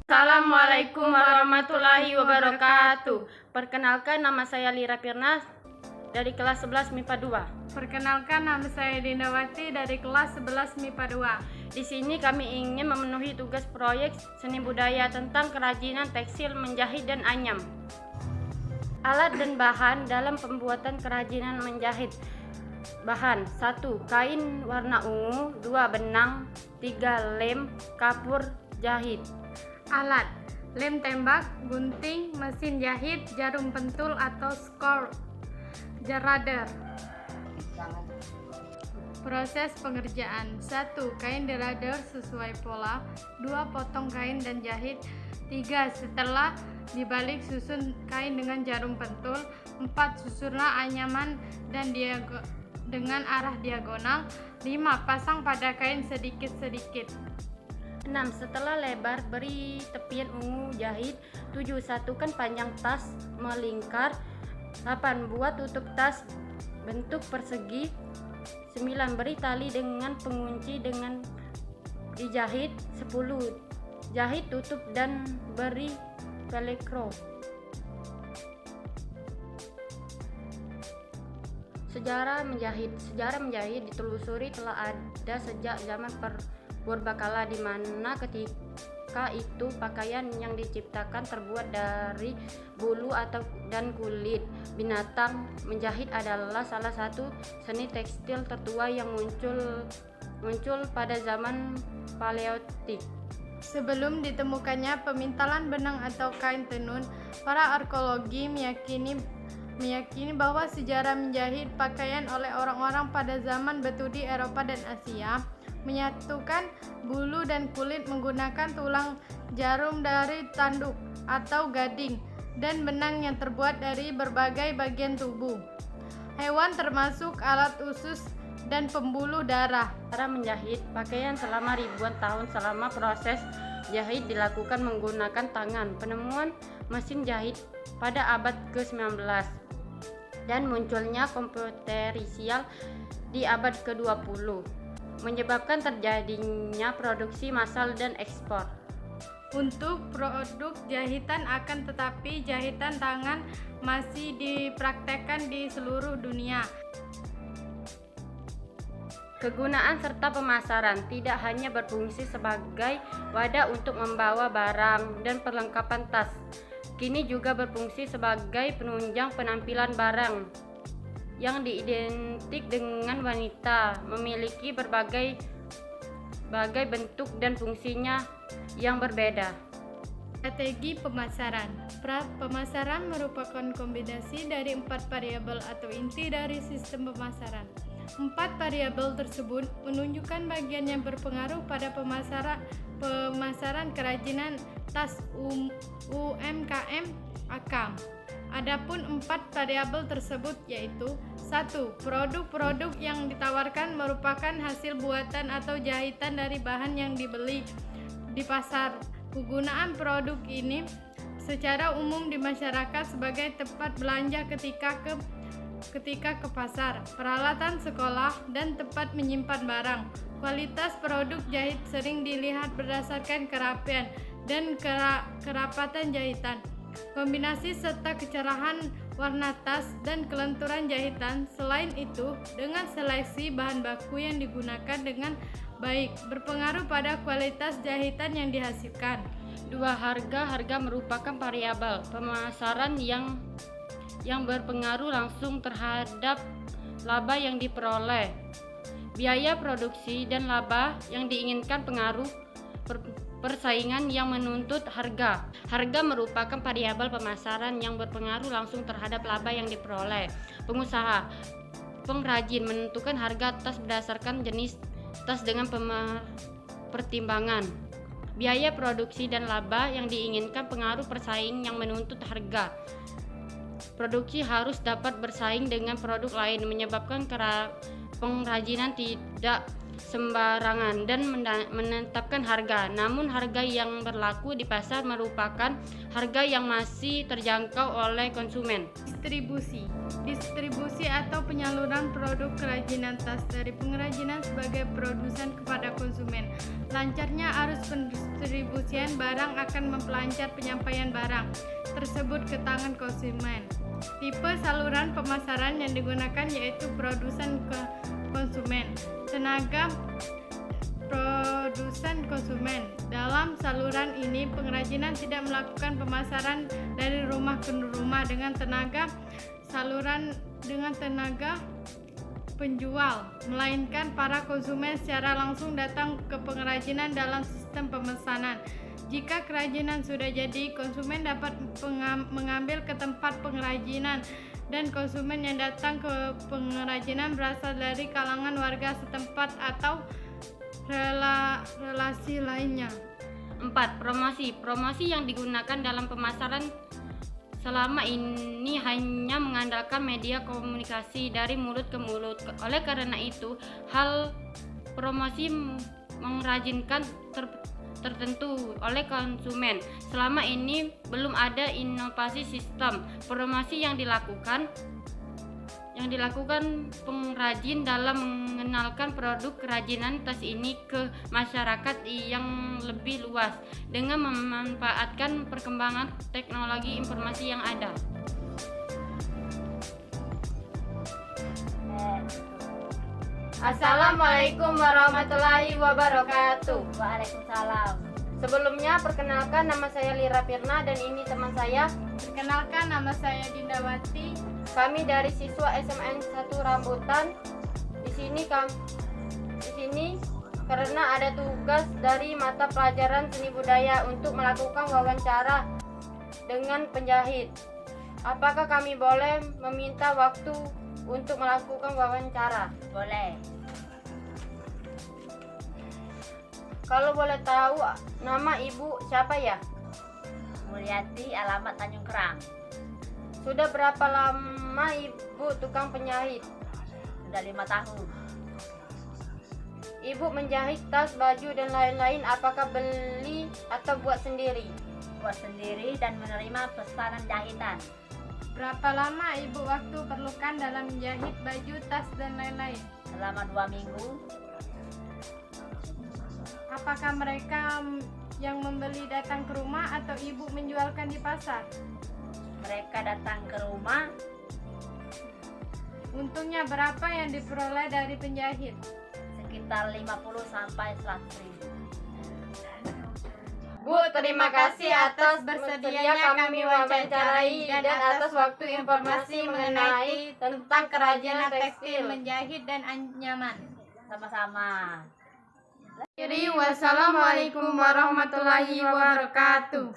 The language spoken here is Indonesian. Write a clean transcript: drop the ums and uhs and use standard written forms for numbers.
Assalamualaikum warahmatullahi wabarakatuh. Perkenalkan, nama saya Lira Pirnas dari kelas 11 MIPA 2. Perkenalkan, nama saya Dindawati dari kelas 11 MIPA 2. Di sini kami ingin memenuhi tugas proyek seni budaya tentang kerajinan tekstil, menjahit, dan anyam. Alat dan bahan dalam pembuatan kerajinan menjahit. Bahan: 1. Kain warna ungu, 2. Benang, 3. Lem, kapur, jahit. Alat: lem tembak, gunting, mesin jahit, jarum pentul atau skor, jerader. Proses pengerjaan: 1. Kain derader sesuai pola, 2. Potong kain dan jahit, 3. Setelah dibalik susun kain dengan jarum pentul, 4. Susunlah anyaman dan dengan arah diagonal, 5. Pasang pada kain sedikit-sedikit. 6. Setelah lebar, beri tepian ungu, jahit. 7. Satukan panjang tas melingkar. 8. Buat tutup tas bentuk persegi. 9. Beri tali dengan pengunci dengan dijahit. 10. Jahit tutup dan beri velcro. Sejarah menjahit ditelusuri telah ada sejak zaman purbakala, di mana ketika itu pakaian yang diciptakan terbuat dari bulu dan kulit binatang. Menjahit adalah salah satu seni tekstil tertua yang muncul pada zaman Paleolitik. Sebelum ditemukannya pemintalan benang atau kain tenun, para arkeologi meyakini bahwa sejarah menjahit pakaian oleh orang-orang pada zaman Batu di Eropa dan Asia menyatukan bulu dan kulit menggunakan tulang jarum dari tanduk atau gading dan benang yang terbuat dari berbagai bagian tubuh hewan termasuk alat usus dan pembuluh darah. Cara menjahit pakaian selama ribuan tahun. Selama proses jahit dilakukan menggunakan tangan. Penemuan mesin jahit pada abad ke-19 dan munculnya komputerisial di abad ke-20 menyebabkan terjadinya produksi massal dan ekspor. Untuk produk jahitan tetapi jahitan tangan masih dipraktekkan di seluruh dunia. Kegunaan serta pemasaran tidak hanya berfungsi sebagai wadah untuk membawa barang dan perlengkapan tas, kini juga berfungsi sebagai penunjang penampilan barang yang diidentik dengan wanita, memiliki berbagai bentuk dan fungsinya yang berbeda. Strategi pemasaran. Pemasaran merupakan kombinasi dari 4 variabel atau inti dari sistem pemasaran. 4 variabel tersebut menunjukkan bagian yang berpengaruh pada pemasaran kerajinan tas UMKM AKAM. Adapun 4 variabel tersebut yaitu: 1. Produk-produk yang ditawarkan merupakan hasil buatan atau jahitan dari bahan yang dibeli di pasar. Kegunaan produk ini secara umum di masyarakat sebagai tempat belanja ketika ke pasar, peralatan sekolah, dan tempat menyimpan barang. Kualitas produk jahit sering dilihat berdasarkan kerapian dan kerapatan jahitan, kombinasi serta kecerahan warna tas dan kelenturan jahitan. Selain itu, dengan seleksi bahan baku yang digunakan dengan baik berpengaruh pada kualitas jahitan yang dihasilkan. 2. Harga merupakan variabel pemasaran yang berpengaruh langsung terhadap laba yang diperoleh. Biaya produksi dan laba yang diinginkan pengaruh persaingan yang menuntut harga. Harga merupakan variabel pemasaran yang berpengaruh langsung terhadap laba yang diperoleh. Pengusaha, pengrajin menentukan harga tas berdasarkan jenis tas dengan pertimbangan biaya produksi dan laba yang diinginkan pengaruh persaing yang menuntut harga. Produksi harus dapat bersaing dengan produk lain, menyebabkan pengrajinan tidak sembarangan dan menetapkan harga. Namun harga yang berlaku di pasar merupakan harga yang masih terjangkau oleh konsumen. Distribusi atau penyaluran produk kerajinan tas dari pengrajinan sebagai produsen kepada konsumen. Lancarnya arus pendistribusian barang akan memperlancar penyampaian barang tersebut ke tangan konsumen. Tipe saluran pemasaran yang digunakan yaitu produsen ke konsumen, tenaga produsen konsumen. Dalam saluran ini pengrajinan tidak melakukan pemasaran dari rumah ke rumah dengan tenaga saluran dengan tenaga penjual, melainkan para konsumen secara langsung datang ke pengrajinan dalam sistem pemesanan. Jika kerajinan sudah jadi, konsumen dapat mengambil ke tempat pengrajinan dan konsumen yang datang ke pengrajinan berasal dari kalangan warga setempat atau relasi lainnya. 4. Promosi yang digunakan dalam pemasaran selama ini hanya mengandalkan media komunikasi dari mulut ke mulut. Oleh karena itu, hal promosi mengrajinkan tertentu oleh konsumen. Selama ini belum ada inovasi sistem promosi yang dilakukan pengrajin dalam mengenalkan produk kerajinan tas ini ke masyarakat yang lebih luas dengan memanfaatkan perkembangan teknologi informasi yang ada. Assalamualaikum warahmatullahi wabarakatuh. Waalaikumsalam. Sebelumnya perkenalkan, nama saya Lira Firna dan ini teman saya. Perkenalkan, nama saya Dindawati. Kami dari siswa SMN 1 Rambutan. Di sini karena ada tugas dari mata pelajaran seni budaya untuk melakukan wawancara dengan penjahit. Apakah kami boleh meminta waktu untuk melakukan wawancara? Boleh. Kalau boleh tahu nama ibu siapa ya? Mulyati, alamat Tanjung Kerang. Sudah berapa lama ibu tukang penjahit? Sudah 5 tahun. Ibu menjahit tas, baju dan lain-lain, apakah beli atau buat sendiri? Buat sendiri dan menerima pesanan jahitan. Berapa lama ibu waktu perlukan dalam menjahit baju, tas dan lain-lain? Selama 2 minggu. Apakah mereka yang membeli datang ke rumah atau ibu menjualkan di pasar? Mereka datang ke rumah. Untungnya berapa yang diperoleh dari penjahit? Sekitar 50 sampai 100 ribu. Bu, terima kasih atas bersedianya kami wawancarai dan atas waktu informasi mengenai tentang kerajinan tekstil. Menjahit dan anyaman. Sama-sama. Wassalamualaikum warahmatullahi wabarakatuh.